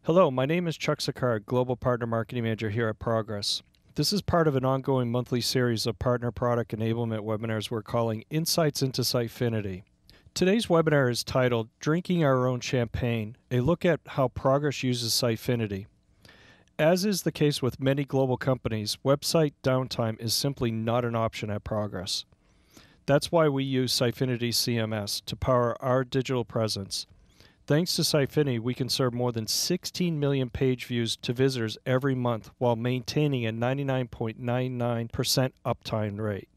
Hello, my name is Chuck Sicard, Global Partner Marketing Manager here at Progress. This is part of an ongoing monthly series of partner product enablement webinars we're calling Insights into Sitefinity. Today's webinar is titled Drinking Our Own Champagne, a look at how Progress uses Sitefinity. As is the case with many global companies, website downtime is simply not an option at Progress. That's why we use Sitefinity CMS to power our digital presence. Thanks to Sitefinity, we can serve more than 16 million page views to visitors every month while maintaining a 99.99% uptime rate.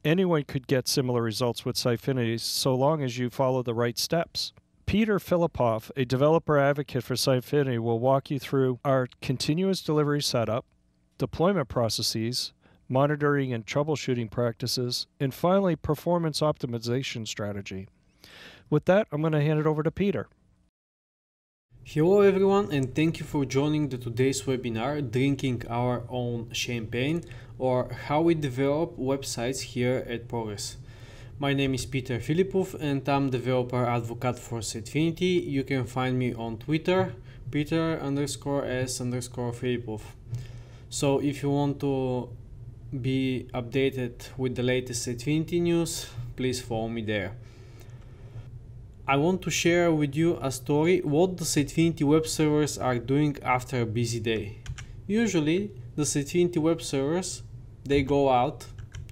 Anyone could get similar results with Sitefinity so long as you follow the right steps. Peter Filippov, a developer advocate for Sitefinity, will walk you through our continuous delivery setup, deployment processes, monitoring and troubleshooting practices, and finally, performance optimization strategy. With that, I'm going to hand it over to Peter. Hello everyone, and thank you for joining today's webinar, Drinking Our Own Champagne, or How We Develop Websites here at Progress. My name is Peter Filippov and I'm developer advocate for Sitefinity. You can find me on Twitter, Peter_S_Filippov. So if you want to be updated with the latest Sitefinity news, please follow me there. I want to share with you a story what the Sitefinity web servers are doing after a busy day. Usually the Sitefinity web servers, they go out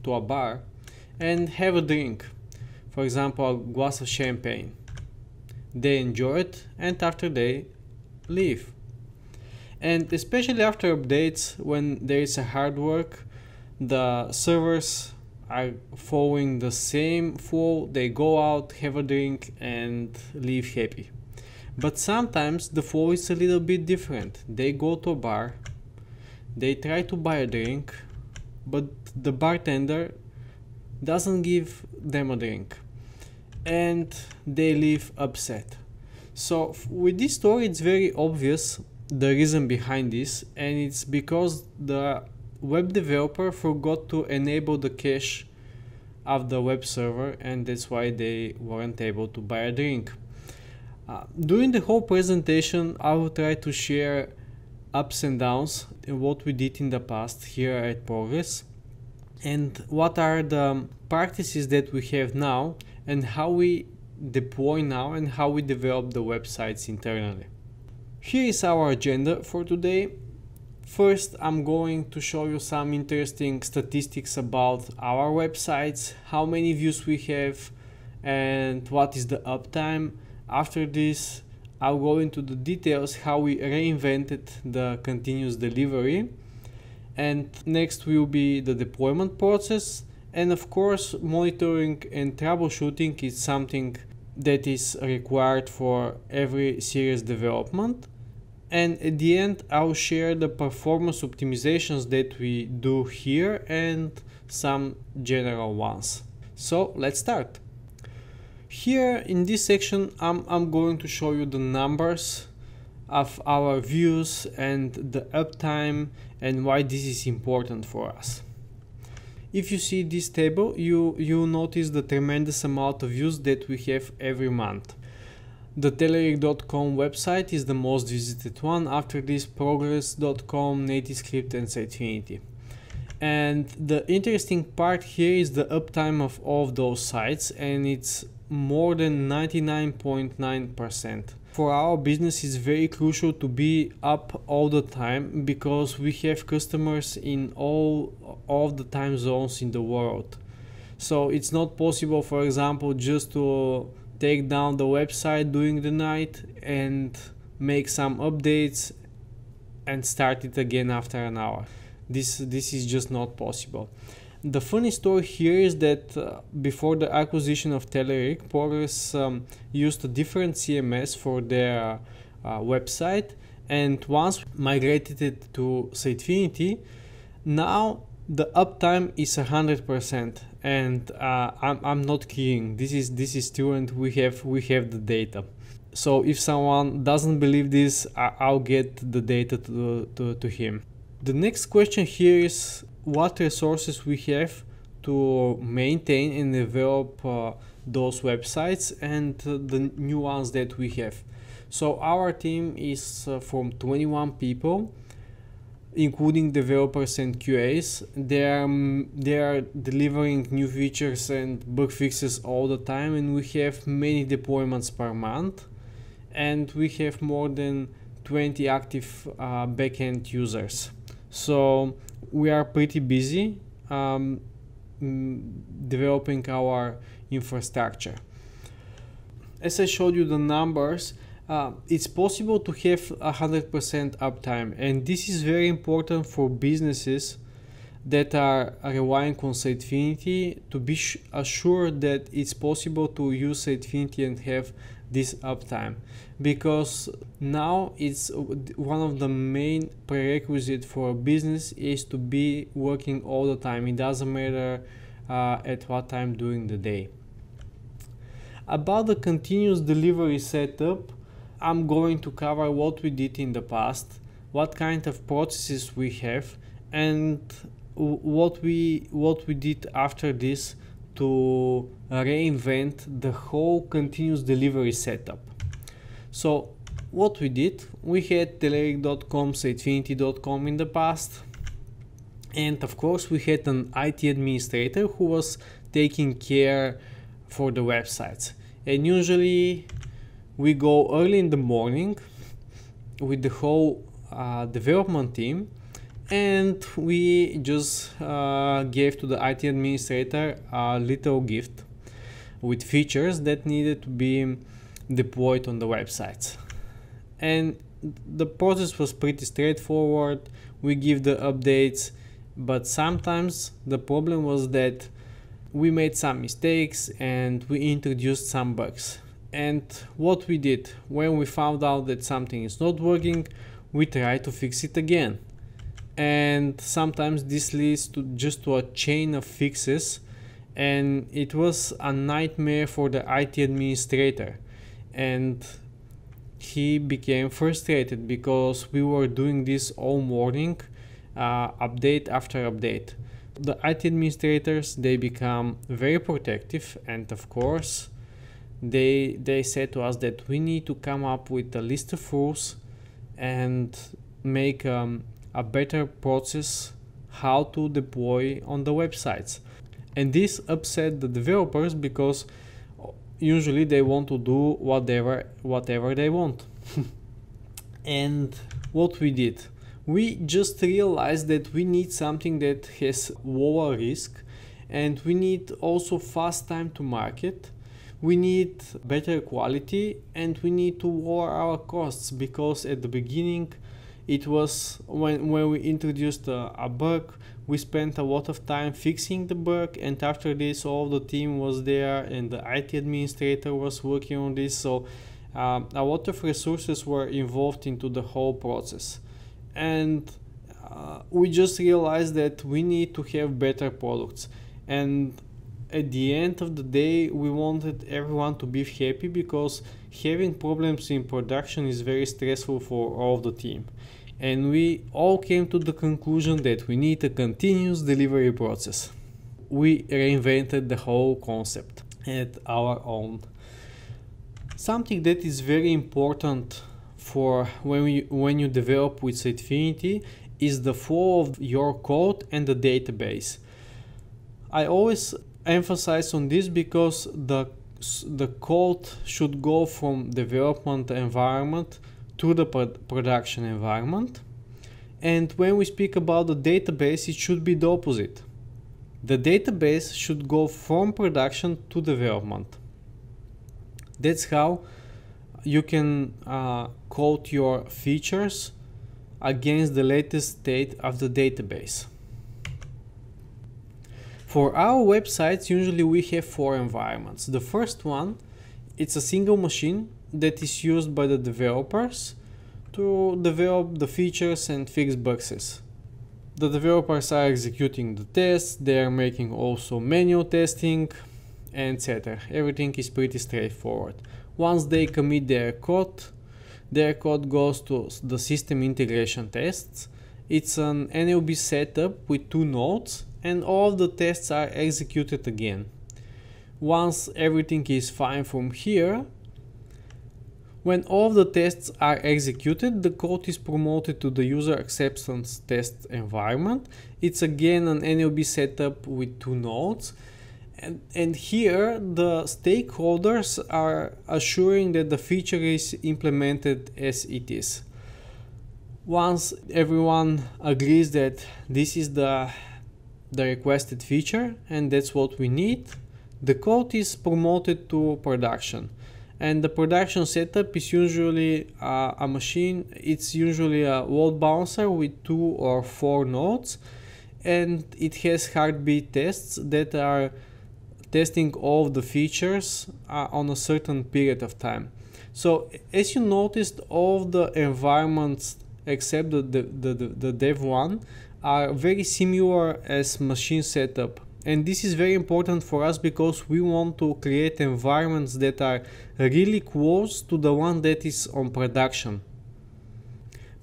to a bar and have a drink, for example a glass of champagne. They enjoy it and after they leave. And especially after updates, when there is a hard work, the servers are following the same flow. They go out, have a drink and leave happy. But sometimes the flow is a little bit different. They go to a bar, they try to buy a drink, but the bartender doesn't give them a drink and they leave upset. So with this story it's very obvious the reason behind this, and it's because the web developer forgot to enable the cache of the web server, and that's why they weren't able to buy a drink. During the whole presentation I will try to share ups and downs and what we did in the past here at Progress, and what are the practices that we have now and how we deploy now and how we develop the websites internally. Here is our agenda for today. First, I'm going to show you some interesting statistics about our websites, how many views we have, and what is the uptime. After this, I'll go into the details how we reinvented the continuous delivery. And next will be the deployment process. And of course, monitoring and troubleshooting is something that is required for every serious development. And at the end, I'll share the performance optimizations that we do here and some general ones. So let's start. Here in this section, I'm going to show you the numbers of our views and the uptime and why this is important for us. If you see this table, you'll notice the tremendous amount of views that we have every month. The Telerik.com website is the most visited one. After this, Progress.com, NativeScript and Sitefinity. And the interesting part here is the uptime of all of those sites, and it's more than 99.9%. For our business, it's very crucial to be up all the time because we have customers in all of the time zones in the world. So it's not possible, for example, just to take down the website during the night and make some updates and start it again after an hour. This is just not possible. The funny story here is that before the acquisition of Telerik, Progress used a different CMS for their website, and once migrated it to Sitefinity, now the uptime is 100%, and I'm not kidding. This is true, and we have the data. So if someone doesn't believe this, I'll get the data to him. The next question here is what resources we have to maintain and develop those websites and the new ones that we have. So our team is from 21 people, including developers and QAs. They are delivering new features and bug fixes all the time, and we have many deployments per month, and we have more than 20 active backend users. So we are pretty busy developing our infrastructure. As I showed you the numbers, it's possible to have 100% uptime, and this is very important for businesses that are relying on Sitefinity to be assured that it's possible to use Sitefinity and have this uptime, because now it's one of the main prerequisites for a business is to be working all the time. It doesn't matter at what time during the day. About the continuous delivery setup, I'm going to cover what we did in the past, what kind of processes we have, and what we did after this to reinvent the whole continuous delivery setup. So what we did, we had Telerik.com, Sitefinity.com in the past, and of course we had an IT administrator who was taking care for the websites. And usually we go early in the morning with the whole development team, and we just gave to the IT administrator a little gift with features that needed to be deployed on the websites. And the process was pretty straightforward. We give the updates, but sometimes the problem was that we made some mistakes and we introduced some bugs. And what we did, when we found out that something is not working, we try to fix it again. And sometimes this leads to just a chain of fixes, and it was a nightmare for the IT administrator, and he became frustrated because we were doing this all morning, update after update. The IT administrators, they become very protective, and of course they said to us that we need to come up with a list of rules and make a better process how to deploy on the websites. And this upset the developers because usually they want to do whatever they want. And what we did, we just realized that we need something that has lower risk, and we need also fast time to market. We need better quality, and we need to lower our costs, because at the beginning it was when we introduced a bug, we spent a lot of time fixing the bug, and after this all the team was there and the IT administrator was working on this, so a lot of resources were involved into the whole process. And we just realized that we need to have better products, and at the end of the day we wanted everyone to be happy, because having problems in production is very stressful for all the team. And we all came to the conclusion that we need a continuous delivery process. We reinvented the whole concept at our own. Something that is very important for when you develop with Sitefinity is the flow of your code and the database. I always emphasize on this because the code should go from development environment to the production environment, and when we speak about the database, it should be the opposite. The database should go from production to development. That's how you can code your features against the latest state of the database. For our websites, usually we have 4 environments. The first one, it's a single machine that is used by the developers to develop the features and fix bugs. The developers are executing the tests, they are making also manual testing, etc. Everything is pretty straightforward. Once they commit their code goes to the system integration tests. It's an NLB setup with 2 nodes, and all of the tests are executed again. Once everything is fine from here, When all the tests are executed, the code is promoted to the user acceptance test environment. It's again an NLB setup with 2 nodes. And here the stakeholders are assuring that the feature is implemented as it is. Once everyone agrees that this is the requested feature and that's what we need, the code is promoted to production. And the production setup is usually a machine. It's usually a load balancer with 2 or 4 nodes, and it has heartbeat tests that are testing all of the features on a certain period of time. So as you noticed, all of the environments except the dev one are very similar as machine setup. And this is very important for us because we want to create environments that are really close to the one that is on production.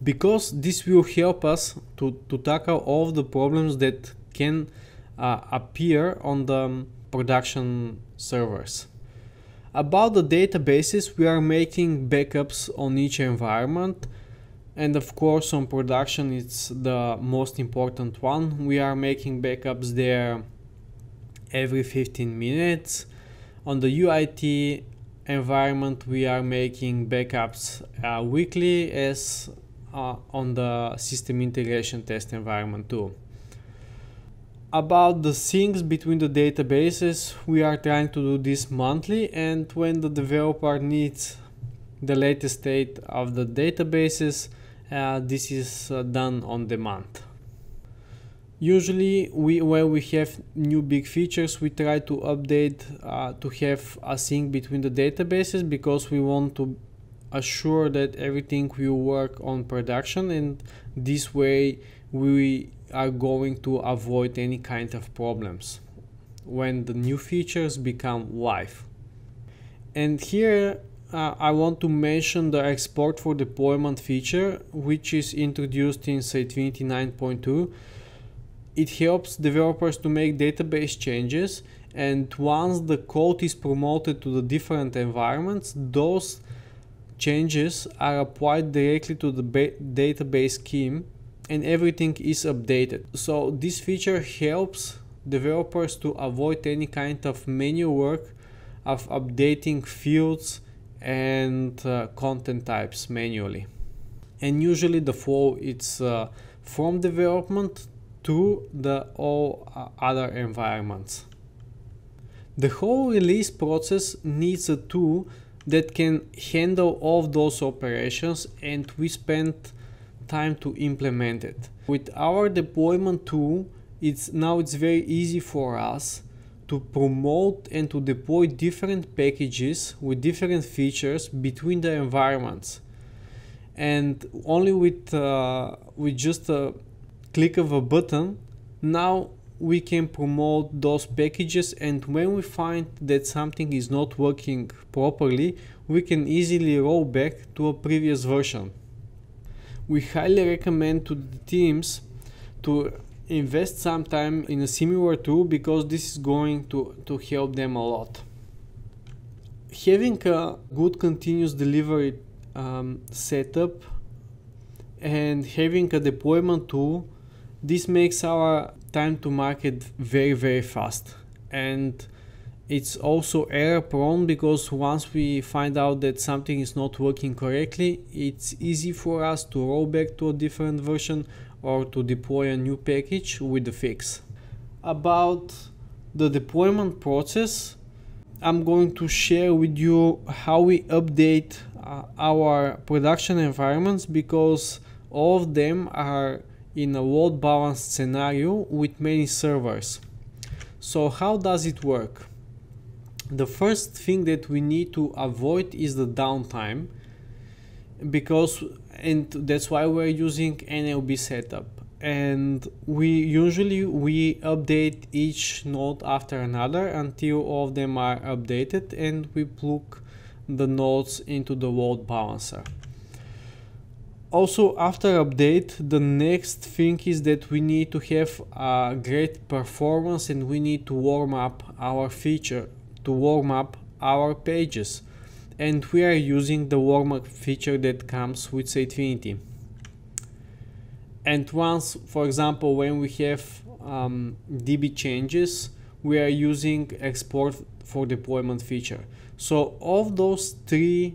Because this will help us to tackle all of the problems that can appear on the production servers. About the databases, we are making backups on each environment. And of course on production it's the most important one. We are making backups there every 15 minutes. On the UIT environment we are making backups weekly, as on the system integration test environment too. About the syncs between the databases, we are trying to do this monthly, and when the developer needs the latest state of the databases, this is done on demand. Usually when we have new big features, we try to update to have a sync between the databases, because we want to assure that everything will work on production, and this way we are going to avoid any kind of problems when the new features become live. And here I want to mention the export for deployment feature, which is introduced in Sitefinity 9.2. It helps developers to make database changes, and once the code is promoted to the different environments, those changes are applied directly to the database scheme and everything is updated. So this feature helps developers to avoid any kind of manual work of updating fields and content types manually. And usually the flow is from development to the all other environments. The whole release process needs a tool that can handle all of those operations, and we spent time to implement it. With our deployment tool, it's very easy for us to promote and to deploy different packages with different features between the environments. And only with just a click of a button, now we can promote those packages, and when we find that something is not working properly, we can easily roll back to a previous version. We highly recommend to the teams to invest some time in a similar tool, because this is going to help them a lot. Having a good continuous delivery setup and having a deployment tool, this makes our time to market very fast. And it's also error prone, because once we find out that something is not working correctly, it's easy for us to roll back to a different version or to deploy a new package with the fix. About the deployment process, I'm going to share with you how we update our production environments, because all of them are in a load balanced scenario with many servers. So how does it work? The first thing that we need to avoid is the downtime, and that's why we're using NLB setup. And we usually update each node after another until all of them are updated, and we plug the nodes into the load balancer. Also, after update, the next thing is that we need to have a great performance, and we need to warm up our feature, to warm up our pages. and we are using the warm-up feature that comes with Sitefinity. And once, for example, when we have DB changes, we are using export for deployment feature. So all of those three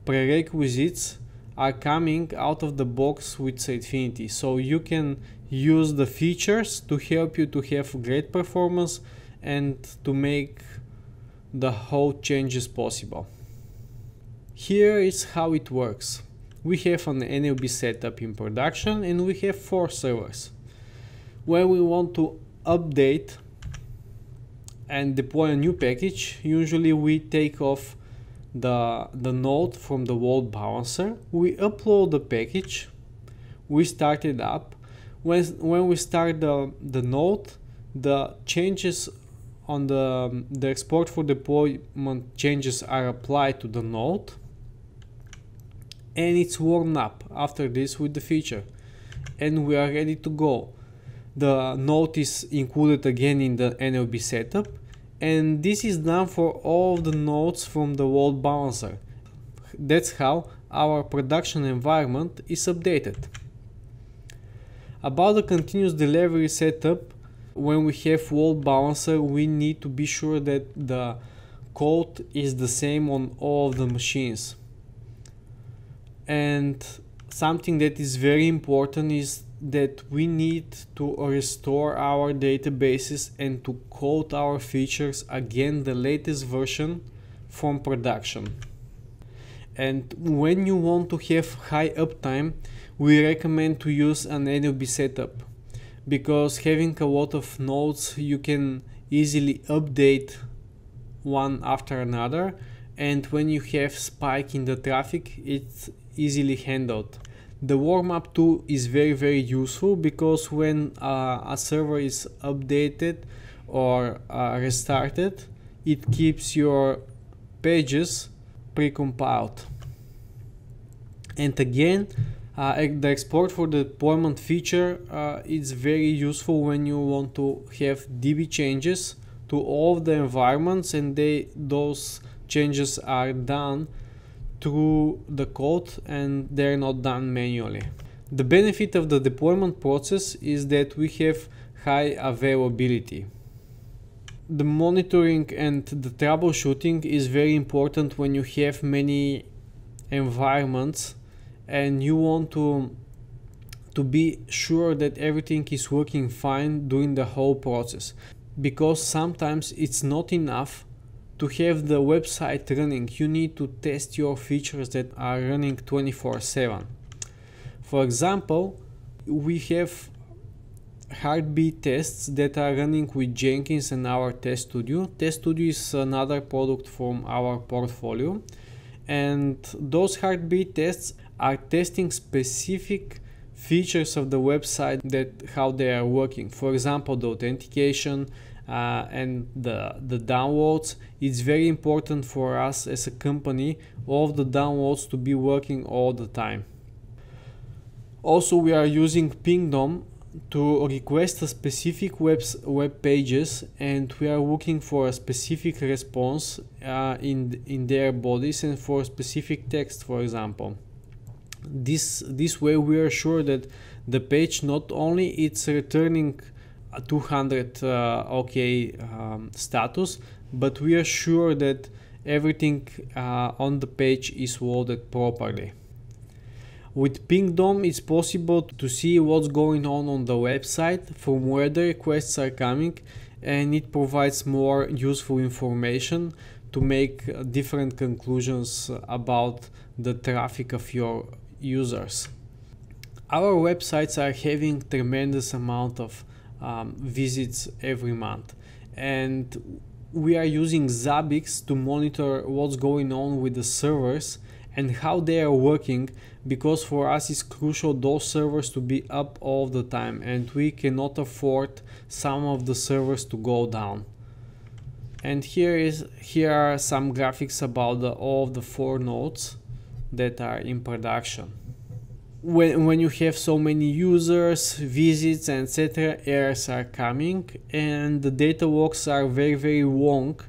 prerequisites are coming out of the box with Sitefinity. So you can use the features to help you to have great performance and to make the whole changes possible. Here is how it works. We have an NLB setup in production and we have 4 servers. When we want to update and deploy a new package, usually we take off the node from the load balancer. We upload the package, we start it up. When we start the node, the changes on the export for deployment changes are applied to the node, and it's warmed up after this with the feature, and we are ready to go. The node is included again in the NLB setup, and this is done for all the nodes from the load balancer. That's how our production environment is updated. About the continuous delivery setup, when we have load balancer, we need to be sure that the code is the same on all of the machines. And something that is very important is that we need to restore our databases and to code our features again the latest version from production. And when you want to have high uptime, we recommend to use an NLB setup, because having a lot of nodes, you can easily update one after another, and when you have spike in the traffic, it's easily handled. The warm-up tool is very useful, because when a server is updated or restarted, it keeps your pages pre-compiled. And again, the export for the deployment feature is very useful when you want to have DB changes to all of the environments, and those changes are done through the code and they're not done manually. The benefit of the deployment process is that we have high availability. The monitoring and the troubleshooting is very important when you have many environments and you want to be sure that everything is working fine during the whole process, because sometimes it's not enough to have the website running. You need to test your features that are running 24/7. For example, we have heartbeat tests that are running with Jenkins and our Test Studio. Test Studio is another product from our portfolio, and those heartbeat tests are testing specific features of the website, that how they are working. For example, the authentication and the downloads. It's very important for us as a company, all of the downloads to be working all the time. Also, we are using Pingdom to request a specific web pages, and we are looking for a specific response in their bodies and for specific text, for example. This way we are sure that the page not only it's returning 200 OK status, but we are sure that everything on the page is loaded properly. With Pingdom, it's possible to see what's going on the website, from where the requests are coming, and it provides more useful information to make different conclusions about the traffic of your users. Our websites are having tremendous amount of visits every month, and we are using Zabbix to monitor what's going on with the servers and how they are working, because for us it's crucial those servers to be up all the time, and we cannot afford some of the servers to go down. And here are some graphics about all of the 4 nodes that are in production. When you have so many users, visits, etc., errors are coming and the data logs are very long,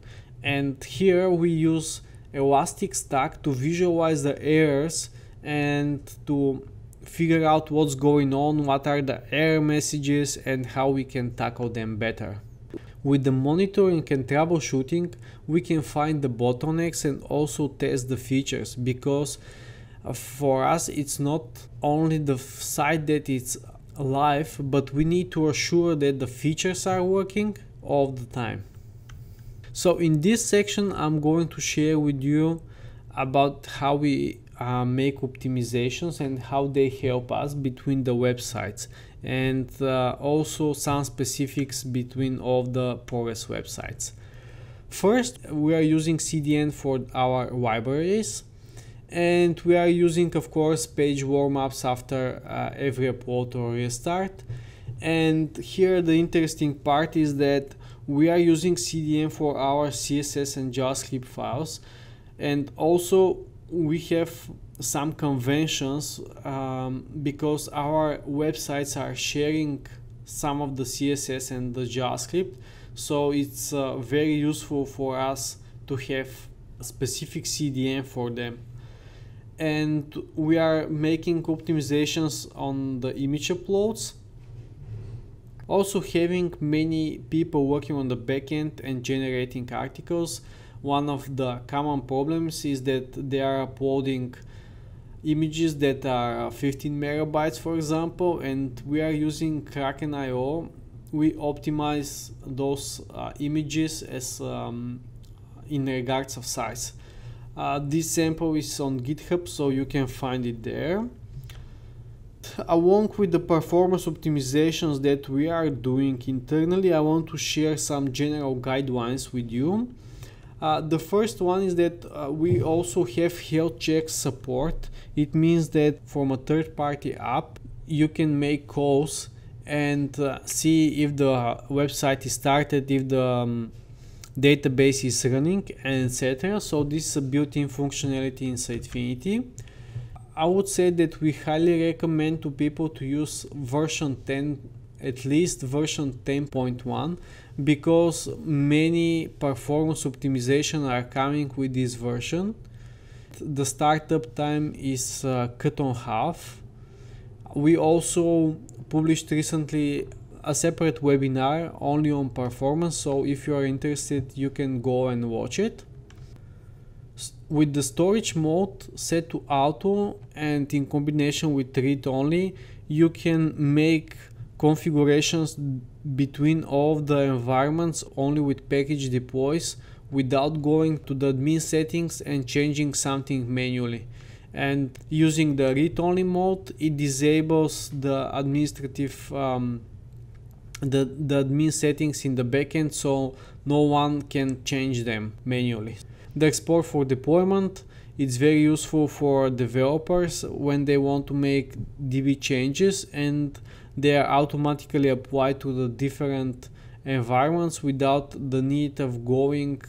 and here we use Elastic Stack to visualize the errors and to figure out what's going on, what are the error messages, and how we can tackle them better. With the monitoring and troubleshooting, we can find the bottlenecks and also test the features, because for us it's not only the site that it's live, but we need to assure that the features are working all the time. So in this section I'm going to share with you about how we make optimizations and how they help us between the websites, and also some specifics between all the Progress websites. First, we are using CDN for our libraries, and we are using, of course, page warm-ups after every upload or restart. And here the interesting part is that we are using CDN for our CSS and JavaScript files, and also we have some conventions because our websites are sharing some of the CSS and the JavaScript, so it's very useful for us to have a specific CDN for them. And we are making optimizations on the image uploads. Also, having many people working on the backend and generating articles, one of the common problems is that they are uploading images that are 15 megabytes, for example, and we are using Kraken.io. We optimize those images as in regards of size. This sample is on GitHub, so you can find it there. Along with the performance optimizations that we are doing internally, I want to share some general guidelines with you. The first one is that we also have health check support. It means that from a third-party app, you can make calls and see if the website is started, if the database is running, and etc. So this is a built-in functionality in Sitefinity. I would say that we highly recommend to people to use version 10, at least version 10.1, because many performance optimizations are coming with this version. The startup time is cut on half. We also published recently a separate webinar only on performance, so if you are interested you can go and watch it. With the storage mode set to auto and in combination with read only, you can make configurations between all of the environments only with package deploys without going to the admin settings and changing something manually. And using the read only mode, it disables the administrative the admin settings in the backend, so no one can change them manually. The export for deployment, it's very useful for developers when they want to make DB changes, and they are automatically applied to the different environments without the need of going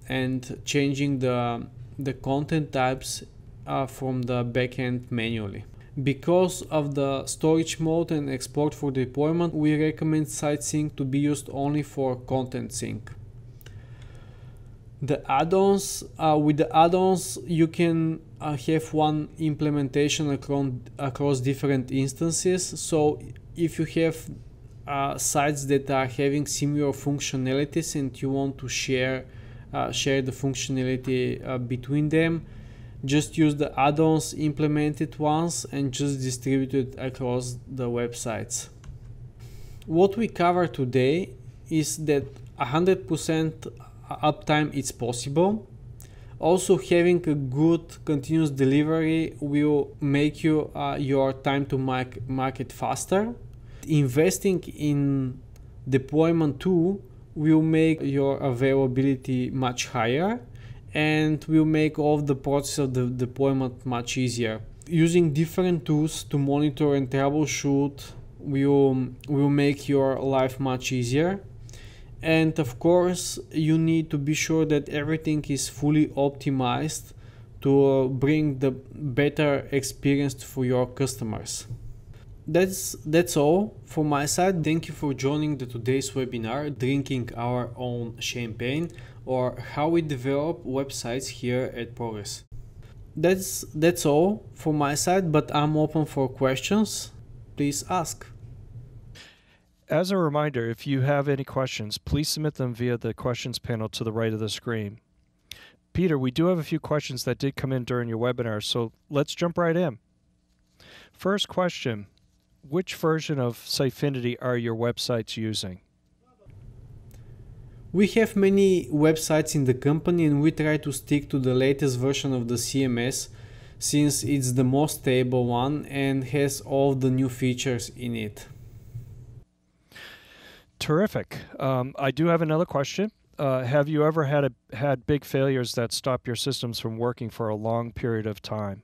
and changing the content types from the backend manually. Because of the storage mode and export for deployment, we recommend site sync to be used only for content sync. The add-ons, with the add-ons you can have one implementation across different instances. So if you have sites that are having similar functionalities and you want to share the functionality between them, just use the add-ons, implement it once and just distribute it across the websites. What we cover today is that 100% uptime is possible. Also, having a good continuous delivery will make you your time to market faster. Investing in deployment too will make your availability much higher and will make all the process of the deployment much easier. Using different tools to monitor and troubleshoot will make your life much easier. And of course, you need to be sure that everything is fully optimized to bring the better experience for your customers. That's all from my side. Thank you for joining today's webinar, Drinking Our Own Champagne, or How We Develop Websites here at Progress. That's all from my side, but I'm open for questions. Please ask. As a reminder, if you have any questions, please submit them via the questions panel to the right of the screen. Peter, we do have a few questions that did come in during your webinar, so let's jump right in. First question, which version of Sitefinity are your websites using? We have many websites in the company and we try to stick to the latest version of the CMS since it's the most stable one and has all the new features in it. Terrific. I do have another question. Have you ever had big failures that stop your systems from working for a long period of time?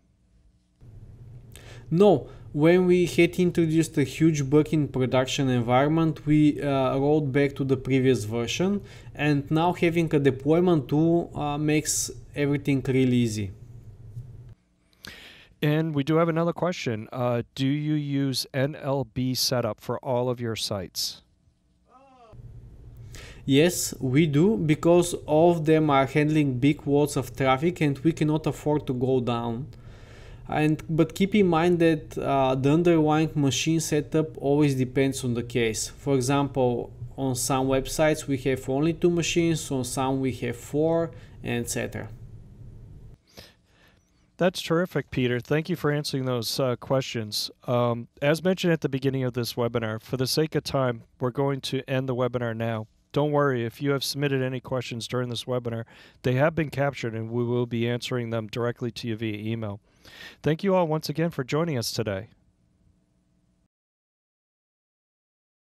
No, when we had introduced a huge bug in production environment, we rolled back to the previous version, and now having a deployment tool makes everything really easy. And we do have another question. Do you use NLB setup for all of your sites? Yes, we do, because all of them are handling big loads of traffic and we cannot afford to go down. But keep in mind that the underlying machine setup always depends on the case. For example, on some websites we have only 2 machines, on some we have 4, etc. That's terrific, Peter. Thank you for answering those questions. As mentioned at the beginning of this webinar, for the sake of time, we're going to end the webinar now. Don't worry, if you have submitted any questions during this webinar, they have been captured and we will be answering them directly to you via email. Thank you all once again for joining us today.